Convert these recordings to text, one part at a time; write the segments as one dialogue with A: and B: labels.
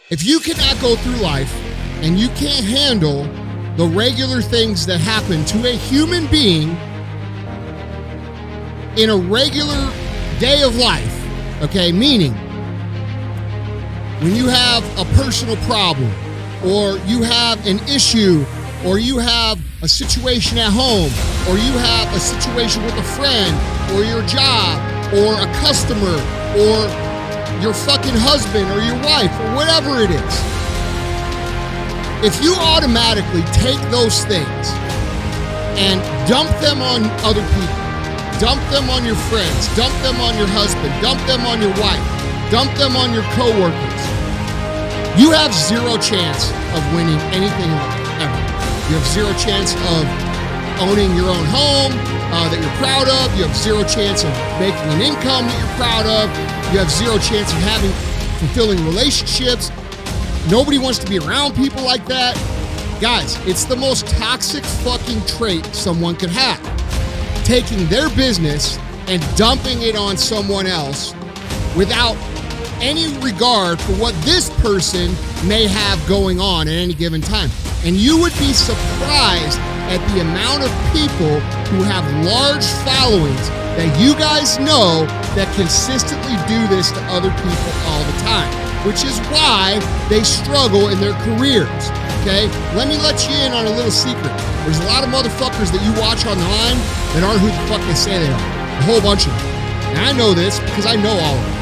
A: If you cannot go through life and you can't handle the regular things that happen to a human being in a regular day of life, okay, meaning when you have a personal problem or you have an issue or you have a situation at home or you have a situation with a friend or your job or a customer or your fucking husband or your wife or whatever it is, if you automatically take those things and dump them on other people, dump them on your friends, dump them on your husband, dump them on your wife, dump them on your coworkers, you have zero chance of winning anything in life, ever. You have zero chance of owning your own home that you're proud of. You have zero chance of making an income that you're proud of. You have zero chance of having fulfilling relationships. Nobody wants to be around people like that. Guys, it's the most toxic fucking trait someone could have. Taking their business and dumping it on someone else without any regard for what this person may have going on at any given time. And you would be surprised at the amount of people who have large followings that you guys know that consistently do this to other people all the time, which is why they struggle in their careers, okay? Let me let you in on a little secret. There's a lot of motherfuckers that you watch online that aren't who the fuck they say they are. A whole bunch of them. And I know this because I know all of them,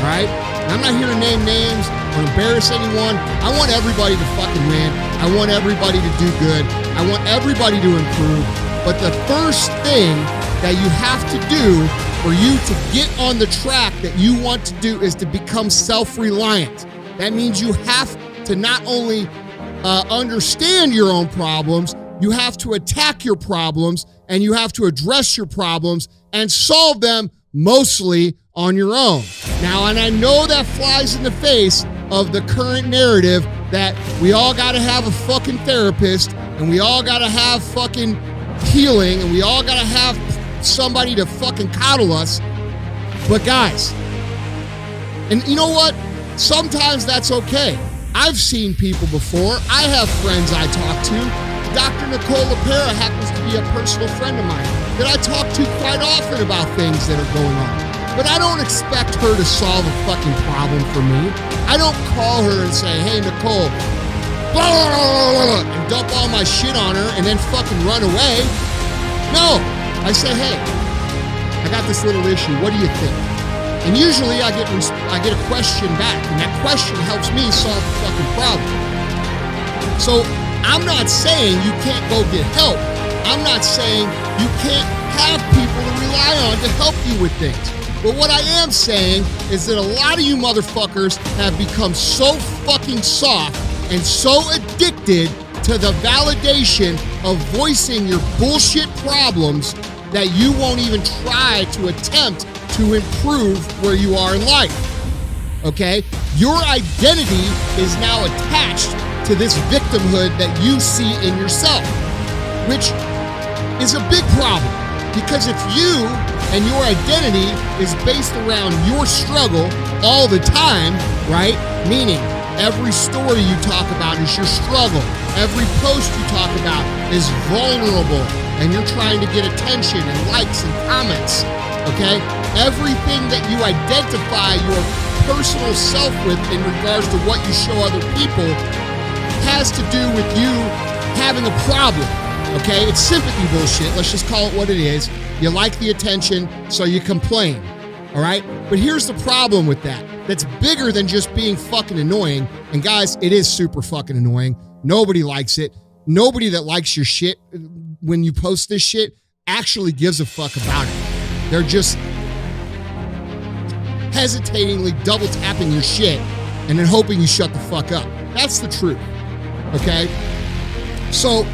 A: all right? And I'm not here to name names or embarrass anyone. I want everybody to fucking win. I want everybody to do good. I want everybody to improve. But the first thing that you have to do for you to get on the track that you want to do is to become self-reliant. That means you have to not only understand your own problems, you have to attack your problems and you have to address your problems and solve them mostly on your own. Now, and I know that flies in the face of the current narrative that we all got to have a fucking therapist and we all got to have fucking healing and we all got to have somebody to fucking coddle us. But guys, and you know what? Sometimes that's okay. I've seen people before. I have friends I talk to. Dr. Nicole LaPera happens to be a personal friend of mine that I talk to quite often about things that are going on. But I don't expect her to solve a fucking problem for me. I don't call her and say, hey, Nicole, blah, blah, blah, blah, and dump all my shit on her and then fucking run away. No, I say, hey, I got this little issue. What do you think? And usually I get a question back, and that question helps me solve the fucking problem. So I'm not saying you can't go get help. I'm not saying you can't have people to rely on to help you with things. But what I am saying is that a lot of you motherfuckers have become so fucking soft and so addicted to the validation of voicing your bullshit problems that you won't even try to attempt to improve where you are in life, okay? Your identity is now attached to this victimhood that you see in yourself, which is a big problem, because if you and your identity is based around your struggle all the time, right? Meaning every story you talk about is your struggle. Every post you talk about is vulnerable and you're trying to get attention and likes and comments, okay? Everything that you identify your personal self with in regards to what you show other people has to do with you having a problem, okay? It's sympathy bullshit. Let's just call it what it is. You like the attention, so you complain, all right? But here's the problem with that. That's bigger than just being fucking annoying. And guys, it is super fucking annoying. Nobody likes it. Nobody that likes your shit when you post this shit actually gives a fuck about it. They're just hesitatingly double tapping your shit and then hoping you shut the fuck up. That's the truth, okay? So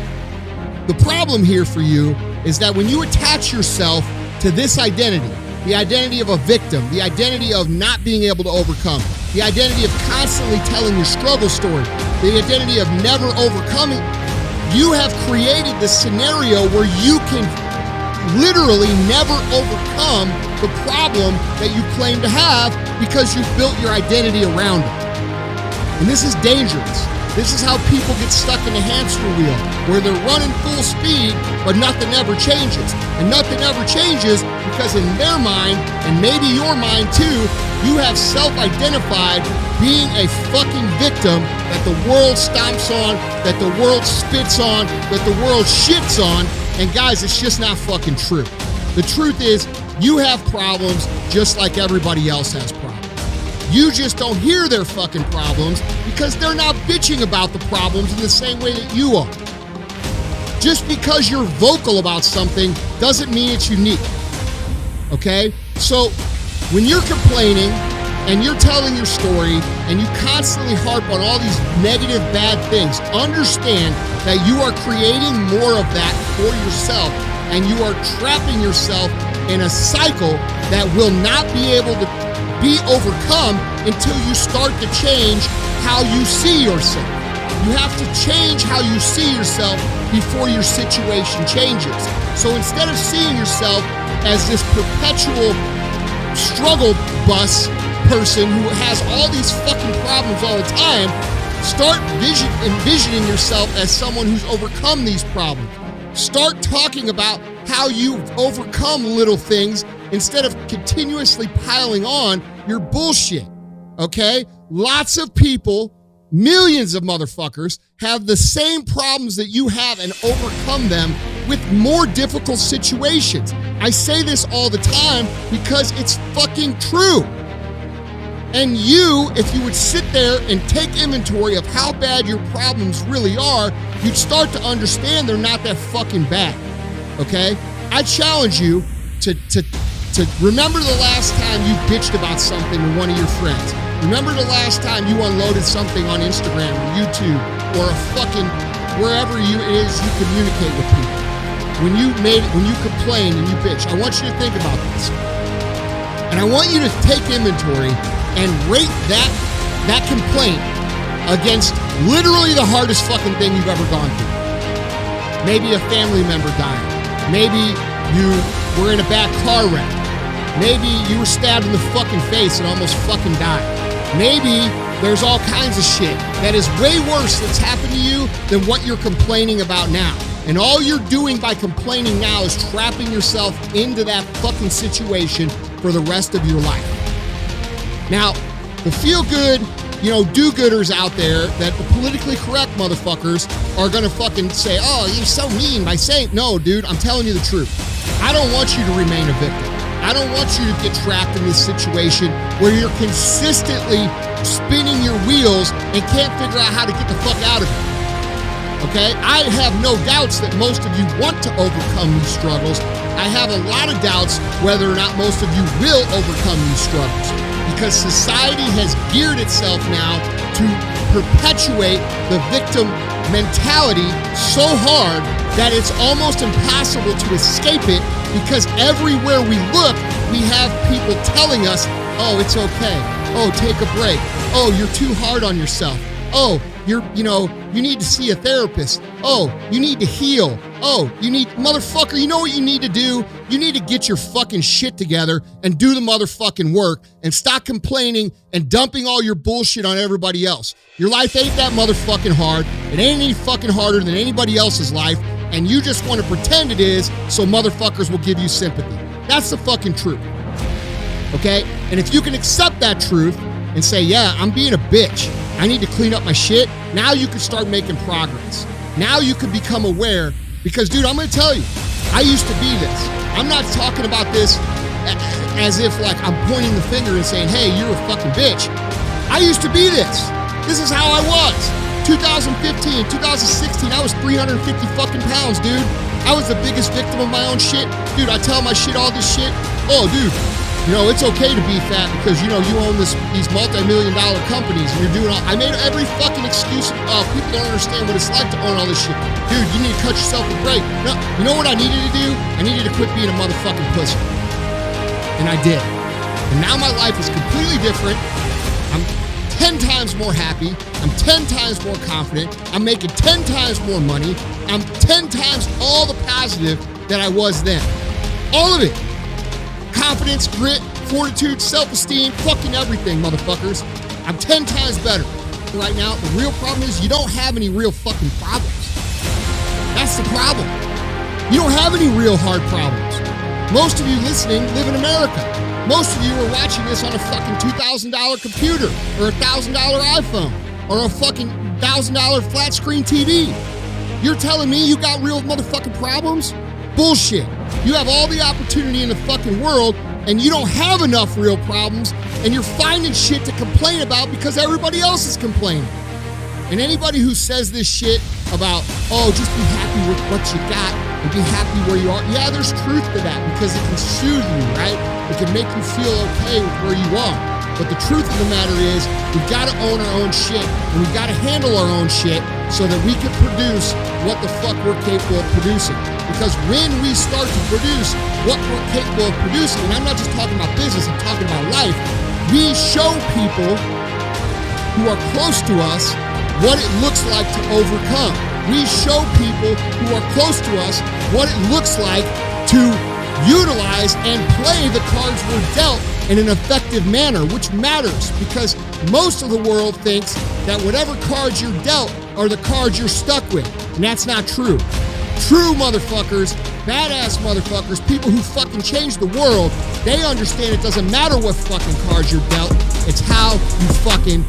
A: the problem here for you is that when you attach yourself to this identity, the identity of a victim, the identity of not being able to overcome, the identity of constantly telling your struggle story, the identity of never overcoming, you have created this scenario where you can literally never overcome the problem that you claim to have because you've built your identity around it. And this is dangerous. This is how people get stuck in the hamster wheel, where they're running full speed, but nothing ever changes. And nothing ever changes because in their mind, and maybe your mind too, you have self-identified being a fucking victim that the world stomps on, that the world spits on, that the world shits on. And guys, it's just not fucking true. The truth is, you have problems just like everybody else has problems. You just don't hear their fucking problems because they're not bitching about the problems in the same way that you are. Just because you're vocal about something doesn't mean it's unique. Okay? So when you're complaining and you're telling your story and you constantly harp on all these negative, bad things, understand that you are creating more of that for yourself, and you are trapping yourself in a cycle that will not be able to be overcome until you start to change how you see yourself. You have to change how you see yourself before your situation changes. So instead of seeing yourself as this perpetual struggle bus person who has all these fucking problems all the time, start envisioning yourself as someone who's overcome these problems. Start talking about how you've overcome little things instead of continuously piling on your bullshit, okay? Lots of people, millions of motherfuckers, have the same problems that you have and overcome them with more difficult situations. I say this all the time because it's fucking true. And you, if you would sit there and take inventory of how bad your problems really are, you'd start to understand they're not that fucking bad, okay? I challenge you to remember the last time you bitched about something to one of your friends. Remember the last time you unloaded something on Instagram or YouTube or a fucking wherever it is you communicate with people. When you complain and you bitch, I want you to think about this. And I want you to take inventory and rate that complaint against literally the hardest fucking thing you've ever gone through. Maybe a family member died. Maybe you were in a bad car wreck. Maybe you were stabbed in the fucking face and almost fucking died. Maybe there's all kinds of shit that is way worse that's happened to you than what you're complaining about now. And all you're doing by complaining now is trapping yourself into that fucking situation for the rest of your life. Now, the feel-good, do-gooders out there, that the politically correct motherfuckers are gonna fucking say, oh, you're so mean by saying, no, dude, I'm telling you the truth. I don't want you to remain a victim. I don't want you to get trapped in this situation where you're consistently spinning your wheels and can't figure out how to get the fuck out of it. Okay? I have no doubts that most of you want to overcome these struggles. I have a lot of doubts whether or not most of you will overcome these struggles, because society has geared itself now to perpetuate the victim mentality so hard that it's almost impossible to escape it, because everywhere we look, we have people telling us, oh, it's okay. Oh, take a break. Oh, you're too hard on yourself. Oh, you need to see a therapist. Oh, you need to heal. Oh, motherfucker, you know what you need to do? You need to get your fucking shit together and do the motherfucking work and stop complaining and dumping all your bullshit on everybody else. Your life ain't that motherfucking hard. It ain't any fucking harder than anybody else's life, and you just want to pretend it is so motherfuckers will give you sympathy. That's the fucking truth. Okay? And if you can accept that truth and say, yeah, I'm being a bitch, I need to clean up my shit, now you can start making progress. Now you can become aware, because, dude, I'm going to tell you, I used to be this. I'm not talking about this as if, like, I'm pointing the finger and saying, hey, you're a fucking bitch. I used to be this. This is how I was. 2015, 2016, I was 350 fucking pounds, dude. I was the biggest victim of my own shit. Dude, I tell my shit all this shit. Oh, dude, it's okay to be fat because, you own these multi-million-dollar companies and you're doing all... I made every fucking excuse. People don't understand what it's like to own all this shit. Dude, you need to cut yourself a break. No, you know what I needed to do? I needed to quit being a motherfucking pussy. And I did. And now my life is completely different. I'm 10 times more happy. I'm 10 times more confident. I'm making 10 times more money. I'm 10 times all the positive that I was then. All of it. Confidence, grit, fortitude, self-esteem, fucking everything, motherfuckers. I'm 10 times better. right now, the real problem is you don't have any real fucking problems. That's the problem. You don't have any real hard problems. Most of you listening live in America. Most of you are watching this on a fucking $2,000 computer or a $1,000 iPhone or a fucking $1,000 flat screen TV. You're telling me you got real motherfucking problems? Bullshit. You have all the opportunity in the fucking world and you don't have enough real problems and you're finding shit to complain about because everybody else is complaining. And anybody who says this shit about, oh, just be happy with what you got and be happy where you are. Yeah, there's truth to that because it can soothe you, right? It can make you feel okay with where you are. But the truth of the matter is we've got to own our own shit and we've got to handle our own shit so that we can produce what the fuck we're capable of producing. Because when we start to produce what we're capable of producing, and I'm not just talking about business, I'm talking about life, we show people who are close to us what it looks like to overcome. We show people who are close to us what it looks like to utilize and play the cards we're dealt in an effective manner, which matters because most of the world thinks that whatever cards you're dealt are the cards you're stuck with, and that's not true. True motherfuckers, badass motherfuckers, people who fucking change the world, they understand it doesn't matter what fucking cards you're dealt, it's how you fucking